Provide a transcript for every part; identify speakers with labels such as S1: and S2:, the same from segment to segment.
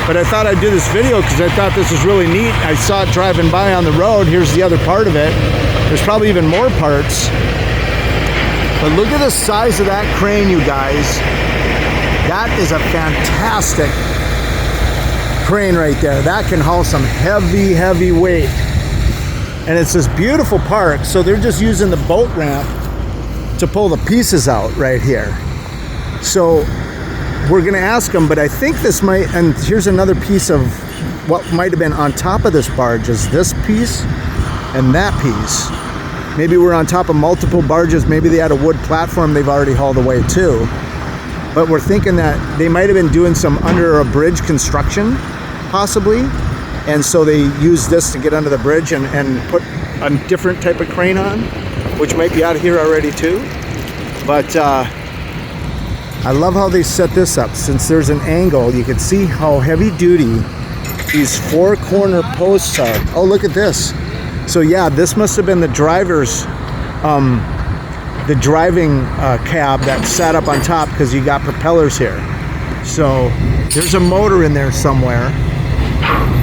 S1: But I thought I'd do this video because I thought this was really neat. I saw it driving by on the road. Here's the other part of it. There's probably even more parts. But look at the size of that crane, you guys. That is a fantastic crane right there. That can haul some heavy, heavy weight. And it's this beautiful park, so they're just using the boat ramp to pull the pieces out right here. So we're gonna ask them, but I think this might, and here's another piece of what might have been on top of this barge, is this piece and that piece. Maybe we're on top of multiple barges. Maybe they had a wood platform they've already hauled away too. But we're thinking that they might have been doing some under a bridge construction, possibly. And so they used this to get under the bridge and put a different type of crane on, which might be out of here already too. But I love how they set this up. Since there's an angle, you can see how heavy duty these four corner posts are. Oh, look at this. So yeah, this must have been the driver's, the driving cab that sat up on top, because you got propellers here. So there's a motor in there somewhere.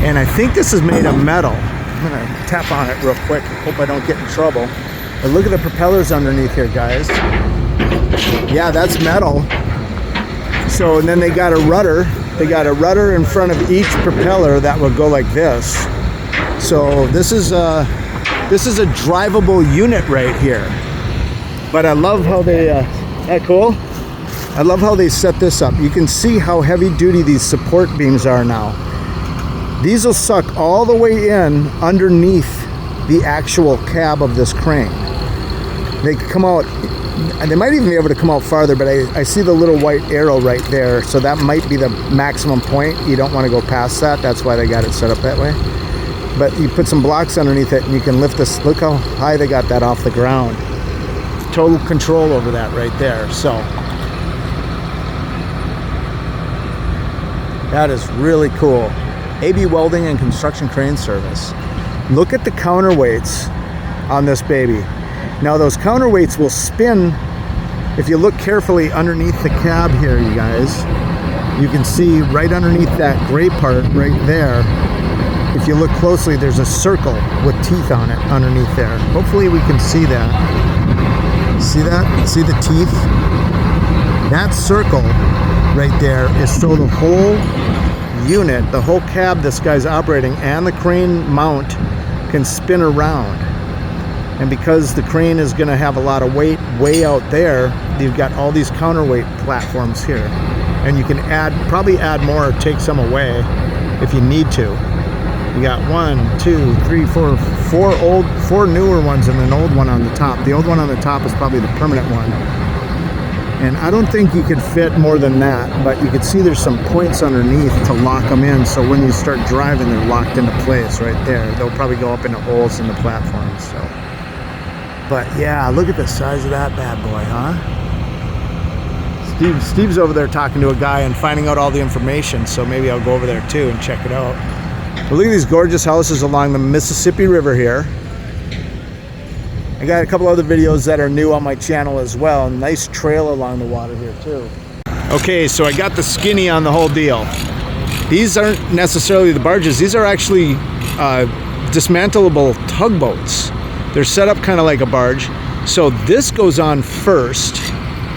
S1: And I think this is made of metal. I'm gonna tap on it real quick. Hope I don't get in trouble. But look at the propellers underneath here, guys. Yeah, that's metal. So, and then they got a rudder. They got a rudder in front of each propeller that would go like this. So this is a drivable unit right here. But I love how they, that cool? I love how they set this up. You can see how heavy duty these support beams are now. These will suck all the way in underneath the actual cab of this crane. They come out, and they might even be able to come out farther, but I see the little white arrow right there, so that might be the maximum point. You don't want to go past that. That's why they got it set up that way. But you put some blocks underneath it and you can lift this. Look how high they got that off the ground. Total control over that right there. So that is really cool. AB Welding and Construction Crane Service. Look at the counterweights on this baby. Now those counterweights will spin. If you look carefully underneath the cab here, you guys, you can see right underneath that gray part right there. If you look closely, there's a circle with teeth on it underneath there. Hopefully we can see that. See that? See the teeth? That circle right there is so the whole unit, the whole cab this guy's operating, and the crane mount can spin around. And because the crane is going to have a lot of weight way out there, you've got all these counterweight platforms here. And you can probably add more or take some away if you need to. You got 1, 2, 3, 4, 4 newer ones and an old one on the top. The old one on the top is probably the permanent one. And I don't think you could fit more than that, but you can see there's some points underneath to lock them in, so when you start driving, they're locked into place right there. They'll probably go up into holes in the platforms. So, but yeah, look at the size of that bad boy, huh? Steve's over there talking to a guy and finding out all the information, so maybe I'll go over there too and check it out. But look at these gorgeous houses along the Mississippi River here. I got a couple other videos that are new on my channel as well. Nice trail along the water here too. Okay, so I got the skinny on the whole deal. These aren't necessarily the barges. These are actually dismantleable tugboats. They're set up kind of like a barge. So this goes on first,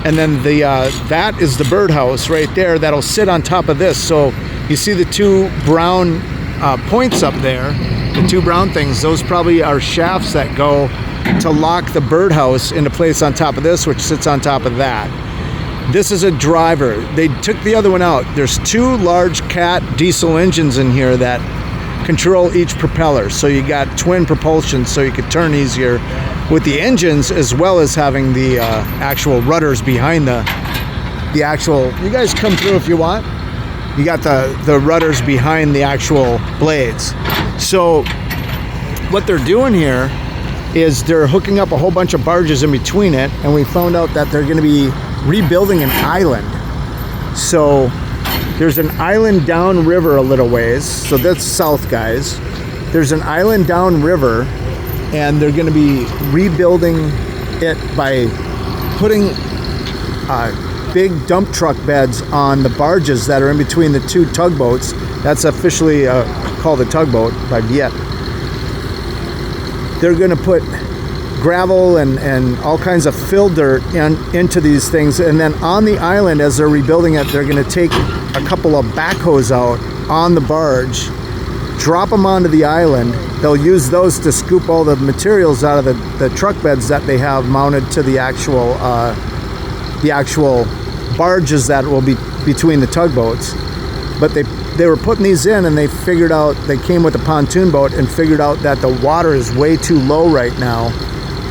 S1: and then that is the birdhouse right there that'll sit on top of this. So you see the two brown points up there, the two brown things, those probably are shafts that go to lock the birdhouse into place on top of this, which sits on top of that. This is a driver. They took the other one out. There's two large Cat diesel engines in here that control each propeller. So you got twin propulsion, so you could turn easier with the engines, as well as having the actual rudders behind the actual. You guys come through if you want. You got the rudders behind the actual blades. So what they're doing here is they're hooking up a whole bunch of barges in between it, and we found out that they're going to be rebuilding an island. So there's an island downriver a little ways, so that's south, guys. There's an island downriver, and they're going to be rebuilding it by putting big dump truck beds on the barges that are in between the two tugboats That's officially called a tugboat by Viet. They're going to put gravel and all kinds of fill dirt into these things, and then on the island, as they're rebuilding it, they're going to take a couple of backhoes out on the barge, drop them onto the island. They'll use those to scoop all the materials out of the truck beds that they have mounted to the actual barges that will be between the tugboats. But they were putting these in, and they figured out, they came with a pontoon boat and figured out that the water is way too low right now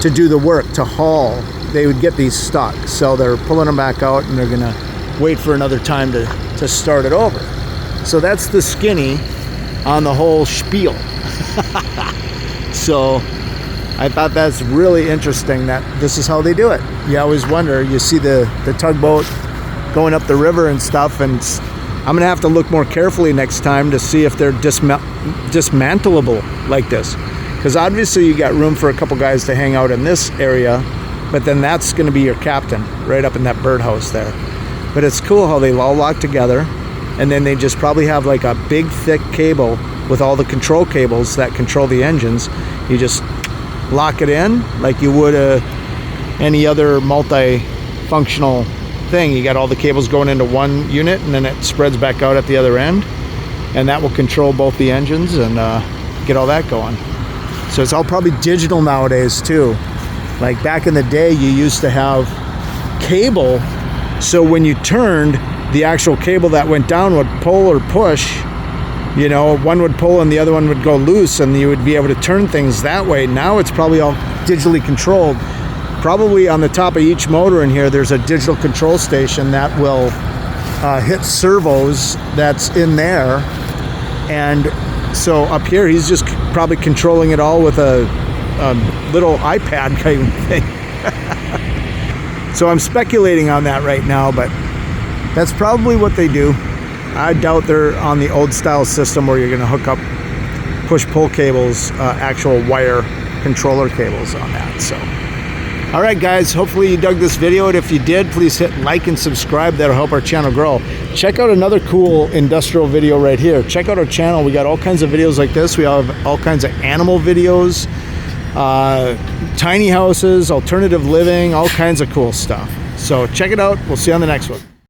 S1: to do the work, to haul. They would get these stuck. So they're pulling them back out, and they're gonna wait for another time to start it over. So that's the skinny on the whole spiel. So I thought that's really interesting that this is how they do it. You always wonder, you see the tugboat going up the river and stuff, and I'm gonna have to look more carefully next time to see if they're dismantleable like this, because obviously you got room for a couple guys to hang out in this area, but then that's gonna be your captain right up in that birdhouse there. But it's cool how they all lock together, and then they just probably have like a big thick cable with all the control cables that control the engines. You just lock it in like you would any other multi-functional thing. You got all the cables going into one unit, and then it spreads back out at the other end, and that will control both the engines and get all that going. So it's all probably digital nowadays too. Like back in the day, you used to have cable, so when you turned, the actual cable that went down would pull or push. You know, one would pull and the other one would go loose, and you would be able to turn things that way. Now it's probably all digitally controlled. Probably on the top of each motor in here, there's a digital control station that will hit servos that's in there. And so up here, he's just probably controlling it all with a little iPad kind of thing. So I'm speculating on that right now, but that's probably what they do. I doubt they're on the old style system where you're going to hook up push-pull cables, actual wire controller cables on that. So, all right, guys, hopefully you dug this video, and if you did, please hit like and subscribe. That'll help our channel grow. Check out another cool industrial video right here. Check out our channel. We got all kinds of videos like this. We have all kinds of animal videos, tiny houses, alternative living, all kinds of cool stuff. So check it out. We'll see you on the next one.